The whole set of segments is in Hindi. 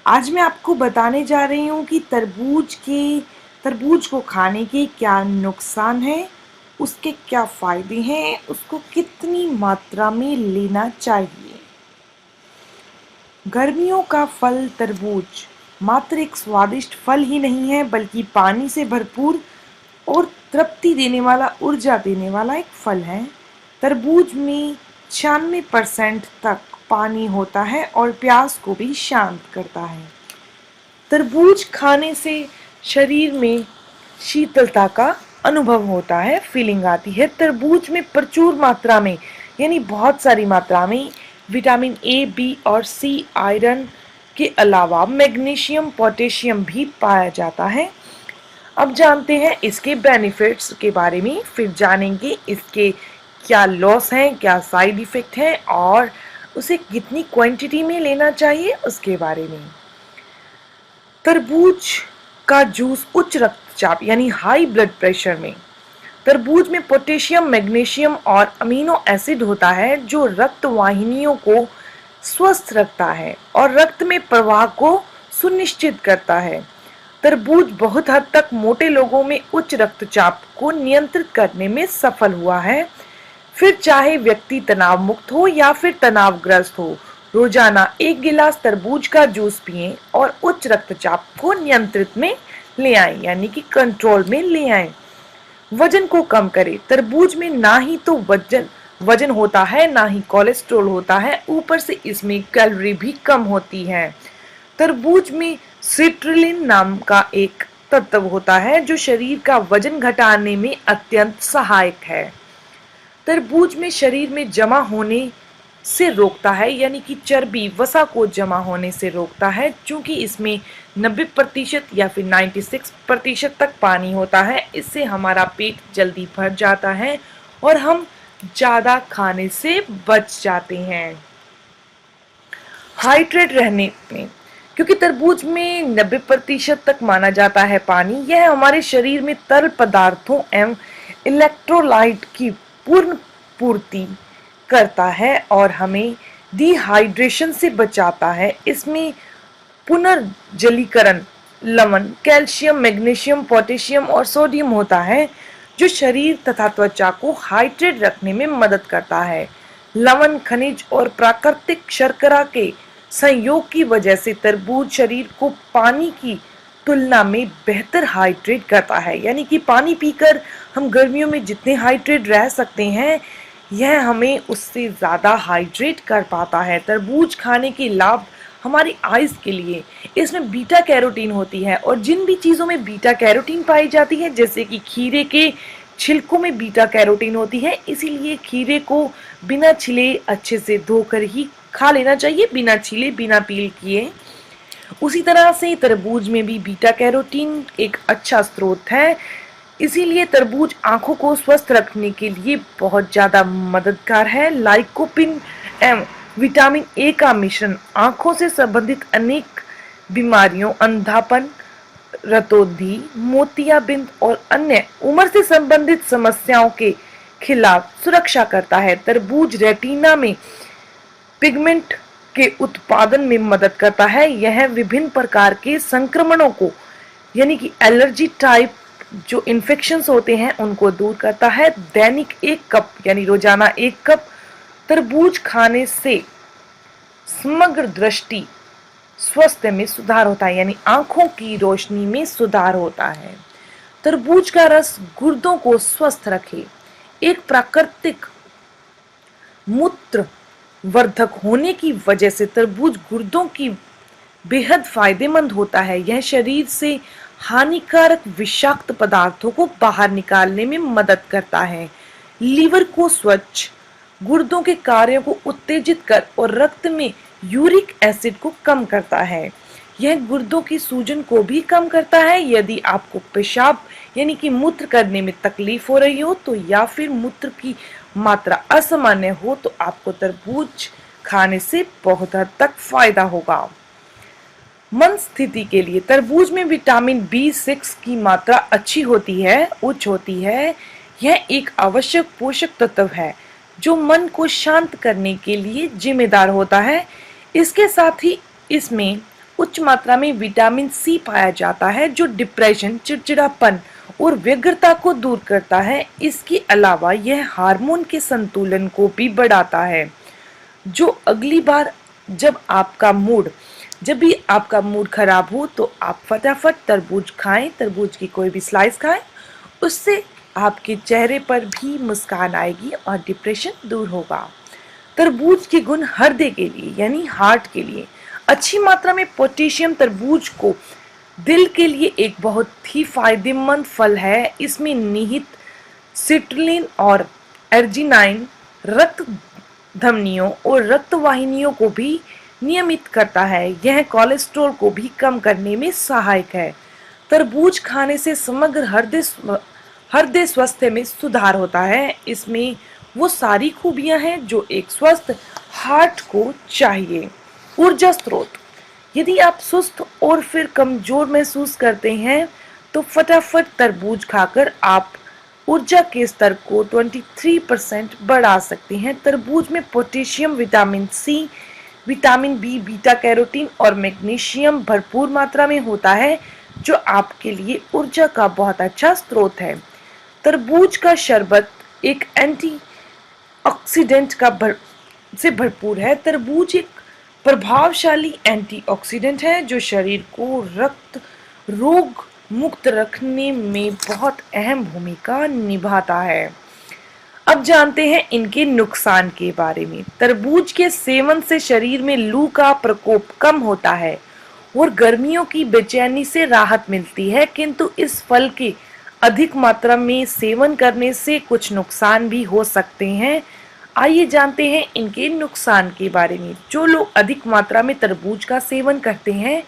आज मैं आपको बताने जा रही हूँ कि तरबूज को खाने के क्या नुकसान हैं, उसके क्या फ़ायदे हैं, उसको कितनी मात्रा में लेना चाहिए। गर्मियों का फल तरबूज मात्र एक स्वादिष्ट फल ही नहीं है, बल्कि पानी से भरपूर और तृप्ति देने वाला, ऊर्जा देने वाला एक फल है। तरबूज में 96% तक पानी होता है और प्यास को भी शांत करता है। तरबूज खाने से शरीर में शीतलता का अनुभव होता है, फीलिंग आती है। तरबूज में प्रचुर मात्रा में, यानी बहुत सारी मात्रा में विटामिन ए, बी और सी, आयरन के अलावा मैग्नीशियम, पोटेशियम भी पाया जाता है। अब जानते हैं इसके बेनिफिट्स के बारे में, फिर जानेंगे इसके क्या लॉस हैं, क्या साइड इफेक्ट हैं और उसे कितनी क्वांटिटी में लेना चाहिए उसके बारे में। तरबूज का जूस उच्च रक्तचाप यानी हाई ब्लड प्रेशर में, तरबूज में पोटेशियम, मैग्नीशियम और अमीनो एसिड होता है जो रक्त वाहिनियों को स्वस्थ रखता है और रक्त में प्रवाह को सुनिश्चित करता है। तरबूज बहुत हद तक मोटे लोगों में उच्च रक्तचाप को नियंत्रित करने में सफल हुआ है। फिर चाहे व्यक्ति तनाव मुक्त हो या फिर तनावग्रस्त हो, रोजाना 1 गिलास तरबूज का जूस पिएं और उच्च रक्तचाप को नियंत्रित में ले आएं, यानी कि कंट्रोल में ले आएं। वजन को कम करें। तरबूज में ना ही तो वजन होता है, ना ही कोलेस्ट्रॉल होता है, ऊपर से इसमें कैलोरी भी कम होती है। तरबूज में सिट्रुलिन नाम का एक तत्व होता है जो शरीर का वजन घटाने में अत्यंत सहायक है। तरबूज में शरीर में जमा होने से रोकता है, यानी कि चर्बी, वसा को जमा होने से रोकता है। चूंकि इसमें 90% या फिर 96% तक पानी होता है, इससे हमारा पेट जल्दी भर जाता है और हम ज़्यादा खाने से बच जाते हैं। हाइड्रेट रहने में, क्योंकि तरबूज में 90% तक माना जाता है पानी, यह हमारे शरीर में तरल पदार्थों एवं इलेक्ट्रोलाइट की पूर्ण पूर्ति करता है और हमें डिहाइड्रेशन से बचाता है। इसमें पुनर्जलीकरण, लवण, कैल्शियम, मैग्नीशियम, पोटेशियम और सोडियम होता है जो शरीर तथा त्वचा को हाइड्रेट रखने में मदद करता है। लवण, खनिज और प्राकृतिक शर्करा के संयोग की वजह से तरबूज शरीर को पानी की तुलना में बेहतर हाइड्रेट करता है, यानी कि पानी पीकर हम गर्मियों में जितने हाइड्रेट रह सकते हैं, यह हमें उससे ज़्यादा हाइड्रेट कर पाता है। तरबूज खाने के लाभ हमारी आइज़ के लिए, इसमें बीटा कैरोटीन होती है और जिन भी चीज़ों में बीटा कैरोटीन पाई जाती है, जैसे कि खीरे के छिलकों में बीटा कैरोटीन होती है, इसीलिए खीरे को बिना छिले अच्छे से धोकर ही खा लेना चाहिए, बिना छीले, बिना पील किए। उसी तरह से तरबूज में भी बीटा कैरोटीन एक अच्छा स्रोत है, इसीलिए तरबूज आंखों को स्वस्थ रखने के लिए बहुत ज़्यादा मददगार है। लाइकोपिन एवं विटामिन ए का मिश्रण आंखों से संबंधित अनेक बीमारियों, अंधापन, रतौंधी, मोतियाबिंद और अन्य उम्र से संबंधित समस्याओं के खिलाफ सुरक्षा करता है। तरबूज रेटिना में पिगमेंट के उत्पादन में मदद करता है। यह विभिन्न प्रकार के संक्रमणों को, यानी कि एलर्जी टाइप जो इन्फेक्शंस होते हैं, उनको दूर करता है। दैनिक 1 कप यानी रोजाना 1 कप तरबूज खाने से समग्र दृष्टि स्वास्थ्य में सुधार होता है, यानी आंखों की रोशनी में सुधार होता है। तरबूज का रस गुर्दों को स्वस्थ रखे। एक प्राकृतिक मूत्र वर्धक होने की वजह से तरबूज गुर्दों की बेहद फायदेमंद होता है। यह शरीर से हानिकारक विषाक्त पदार्थों को बाहर निकालने में मदद करता है। लीवर को स्वच्छ, गुर्दों के कार्यों को उत्तेजित कर और रक्त में यूरिक एसिड को कम करता है। यह गुर्दों की सूजन को भी कम करता है। यदि आपको पेशाब यानी कि मूत्र करने में तकलीफ हो रही हो तो, या फिर मूत्र की मात्रा असामान्य हो, तो आपको तरबूज खाने से बहुत हद तक फायदा होगा। मन स्थिति के लिए तरबूज में विटामिन B6 की मात्रा अच्छी होती है, उच्च होती है। यह एक आवश्यक पोषक तत्व है जो मन को शांत करने के लिए जिम्मेदार होता है। इसके साथ ही इसमें उच्च मात्रा में विटामिन सी पाया जाता है जो डिप्रेशन, चिड़चिड़ापन और व्यग्रता को दूर करता है। इसके अलावा यह हार्मोन के संतुलन को भी बढ़ाता है। जो अगली बार जब भी आपका मूड खराब हो तो आप फटाफट तरबूज खाएं, तरबूज की कोई भी स्लाइस खाएं, उससे आपके चेहरे पर भी मुस्कान आएगी और डिप्रेशन दूर होगा। तरबूज के गुण हृदय के लिए यानी हार्ट के लिए अच्छी मात्रा में पोटेशियम तरबूज को दिल के लिए एक बहुत ही फायदेमंद फल है। इसमें निहित सिट्रुलिन और अर्जिनाइन रक्त धमनियों और रक्तवाहिनियों को भी नियमित करता है। यह कोलेस्ट्रॉल को भी कम करने में सहायक है। तरबूज खाने से समग्र हृदय स्वास्थ्य में सुधार होता है। इसमें वो सारी खूबियां हैं जो एक स्वस्थ हार्ट को चाहिए। ऊर्जा स्रोत, यदि आप सुस्त और फिर कमजोर महसूस करते हैं तो फटाफट तरबूज खाकर आप ऊर्जा के स्तर को 23% बढ़ा सकते हैं। तरबूज में potassium, vitamin C, vitamin B, beta carotene और मैग्नीशियम भरपूर मात्रा में होता है जो आपके लिए ऊर्जा का बहुत अच्छा स्रोत है। तरबूज का शरबत एक एंटीऑक्सीडेंट से भरपूर है। तरबूज एक प्रभावशाली एंटीऑक्सीडेंट है जो शरीर को रक्त रोग मुक्त रखने में बहुत अहम भूमिका निभाता है। अब जानते हैं इनके नुकसान के बारे में। तरबूज के सेवन से शरीर में लू का प्रकोप कम होता है और गर्मियों की बेचैनी से राहत मिलती है, किंतु इस फल के अधिक मात्रा में सेवन करने से कुछ नुकसान भी हो सकते हैं। आइए जानते हैं इनके नुकसान के बारे में। जो लोग अधिक मात्रा में तरबूज का सेवन करते हैं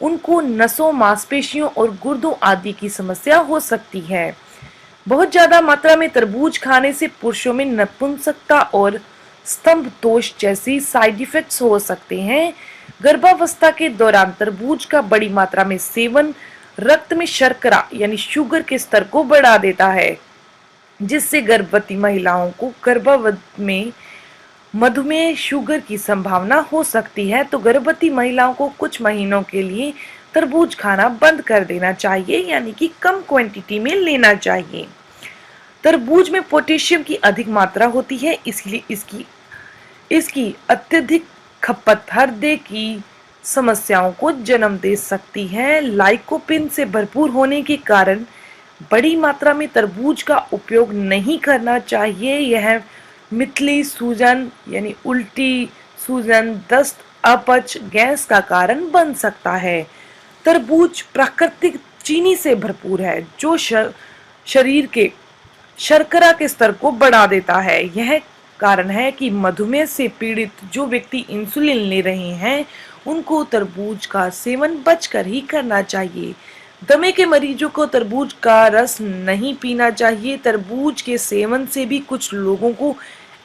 उनको नसों, मांसपेशियों और गुर्दों आदि की समस्या हो सकती है। बहुत ज्यादा मात्रा में तरबूज खाने से पुरुषों में नपुंसकता और स्तंभ दोष जैसी साइड इफेक्ट्स हो सकते हैं। गर्भावस्था के दौरान तरबूज का बड़ी मात्रा में सेवन रक्त में शर्करा यानी शुगर के स्तर को बढ़ा देता है, जिससे गर्भवती महिलाओं को गर्भावस्था में मधुमेह, शुगर की संभावना हो सकती है। तो गर्भवती महिलाओं को कुछ महीनों के लिए तरबूज खाना बंद कर देना चाहिए, यानी कि कम क्वांटिटी में लेना चाहिए। तरबूज में पोटेशियम की अधिक मात्रा होती है, इसलिए इसकी अत्यधिक खपत हृदय की समस्याओं को जन्म दे सकती है। लाइकोपिन से भरपूर होने के कारण बड़ी मात्रा में तरबूज का उपयोग नहीं करना चाहिए। यह मितली, सूजन यानी उल्टी, सूजन, दस्त, अपच, गैस का कारण बन सकता है। तरबूज प्राकृतिक चीनी से भरपूर है जो शरीर के शर्करा के स्तर को बढ़ा देता है। यह कारण है कि मधुमेह से पीड़ित जो व्यक्ति इंसुलिन ले रहे हैं उनको तरबूज का सेवन बचकर ही करना चाहिए। दमे के मरीजों को तरबूज का रस नहीं पीना चाहिए। तरबूज के सेवन से भी कुछ लोगों को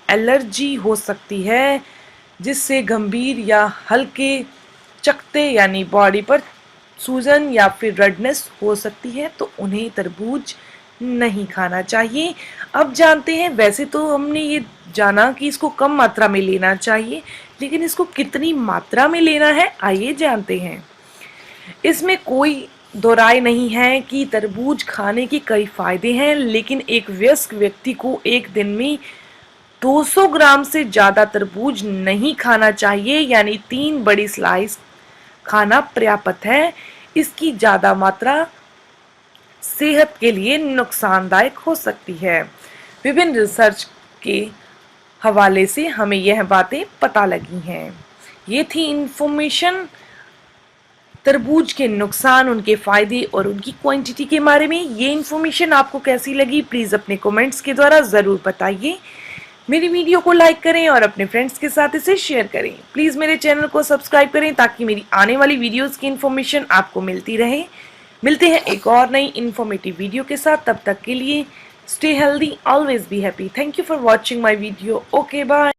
एलर्जी हो सकती है, जिससे गंभीर या हल्के चकत्ते यानी बॉडी पर सूजन या फिर रेडनेस हो सकती है, तो उन्हें तरबूज नहीं खाना चाहिए। अब जानते हैं, वैसे तो हमने ये जाना कि इसको कम मात्रा में लेना चाहिए, लेकिन इसको कितनी मात्रा में लेना है आइए जानते हैं। इसमें कोई दो राय नहीं है कि तरबूज खाने के कई फायदे हैं, लेकिन एक वयस्क व्यक्ति को एक दिन में 200 ग्राम से ज्यादा तरबूज नहीं खाना चाहिए, यानी 3 बड़ी स्लाइस खाना पर्याप्त है। इसकी ज्यादा मात्रा सेहत के लिए नुकसानदायक हो सकती है। विभिन्न रिसर्च के हवाले से हमें यह बातें पता लगी हैं। ये थी इंफॉर्मेशन तरबूज के नुकसान, उनके फायदे और उनकी क्वांटिटी के बारे में। ये इन्फॉर्मेशन आपको कैसी लगी प्लीज अपने कमेंट्स के द्वारा जरूर बताइए। मेरी वीडियो को लाइक करें और अपने फ्रेंड्स के साथ इसे शेयर करें। प्लीज मेरे चैनल को सब्सक्राइब करें ताकि मेरी आने वाली वीडियोस की इन्फॉर्मेशन आपको मिलती रहे। मिलते हैं एक और नई इन्फॉर्मेटिव वीडियो के साथ, तब तक के लिए stay healthy, always be happy. Thank you for watching my video. Okay, bye.